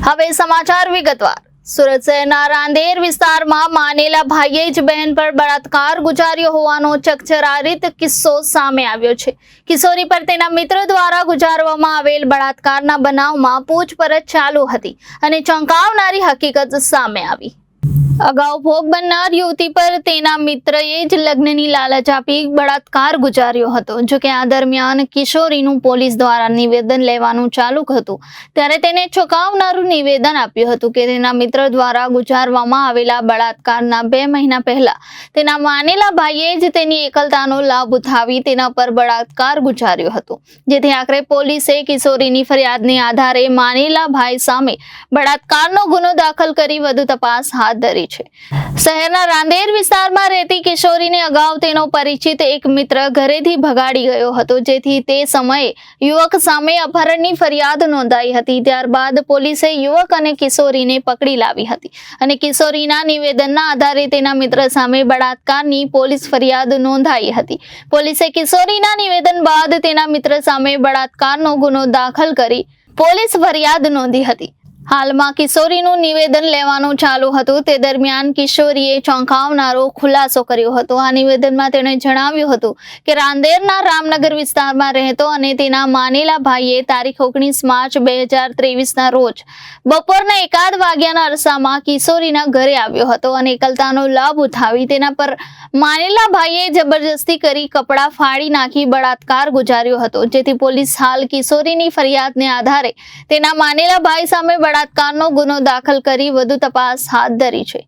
હવે સમાચાર વિગતવાર। સુરત શહેરના રાંદેર વિસ્તારમાં માનેલા ભાઈએ જ બહેન પર બળાત્કાર ગુજાર્યો હોવાનો ચકચરારિત કિસ્સો સામે આવ્યો છે। કિશોરી પર તેના મિત્ર દ્વારા ગુજારવામાં આવેલ બળાત્કારના બનાવમાં પૂછપરછ ચાલુ હતી અને ચોંકાવનારી હકીકત સામે આવી। અગાઉ ભોગ બનનાર યુવતી પર તેના મિત્રએ જ લગ્નની લાલચ આપી બળાત્કાર ગુજાર્યો હતો। જો કે આ દરમિયાન કિશોરીનું પોલીસ દ્વારા નિવેદન લેવાનું ચાલુ હતું ત્યારે તેને ચોંકાવનારું નિવેદન આપ્યું હતું કે તેના મિત્ર દ્વારા ગુજારવામાં આવેલા બળાત્કારના 2 મહિના પહેલા તેના માનેલા ભાઈએ જ તેની એકલતાનો લાભ ઉઠાવી તેના પર બળાત્કાર ગુજાર્યો હતો, જેથી આખરે પોલીસે કિશોરીની ફરિયાદને આધારે માનેલા ભાઈ સામે બળાત્કારનો ગુનો દાખલ કરી વધુ તપાસ હાથ ધરી છે। શહેરના રાંદેર વિસ્તારમાં રહેતી કિશોરીને અગાઉ તેનો પરિચિત એક મિત્ર ઘરેથી ભગાડી ગયો હતો, જેથી તે સમયે યુવક સામે અપહરણની ફરિયાદ નોંધાઈ હતી। ત્યારબાદ પોલીસે યુવક અને કિશોરીને પકડી લાવી હતી અને કિશોરીના નિવેદનના આધારે તેના મિત્ર સામે બળાત્કારની પોલીસ ફરિયાદ નોંધાઈ હતી। પોલીસે કિશોરીના નિવેદન બાદ તેના મિત્ર સામે બળાત્કારનો ગુનો દાખલ કરી પોલીસ ફરિયાદ નોંધી હતી। હાલમાં કિશોરીનું નિવેદન લેવાનું ચાલુ હતું તે દરમિયાન કિશોરીએ ચોંકાવનારો ખુલાસો કર્યો હતો। આ નિવેદનમાં તેણે જણાવ્યું હતું કે રાંદેરના રામનગર વિસ્તારમાં રહેતો અને તેના માનેલા ભાઈએ તારીખ 19 માર્ચ 2023ના રોજ બપોરના 1 વાગ્યાના અરસામાં કિશોરીના ઘરે આવ્યો હતો અને એકલતાનો લાભ ઉઠાવી તેના પર માનેલા ભાઈએ જબરજસ્તી કરી કપડાં ફાડી નાખી બળાત્કાર ગુજાર્યો હતો, જેથી પોલીસ હાલ કિશોરીની ફરિયાદને આધારે તેના માનેલા ભાઈ સામે બળાત્કારનો ગુનો દાખલ કરી વધુ તપાસ હાથ ધરી છે।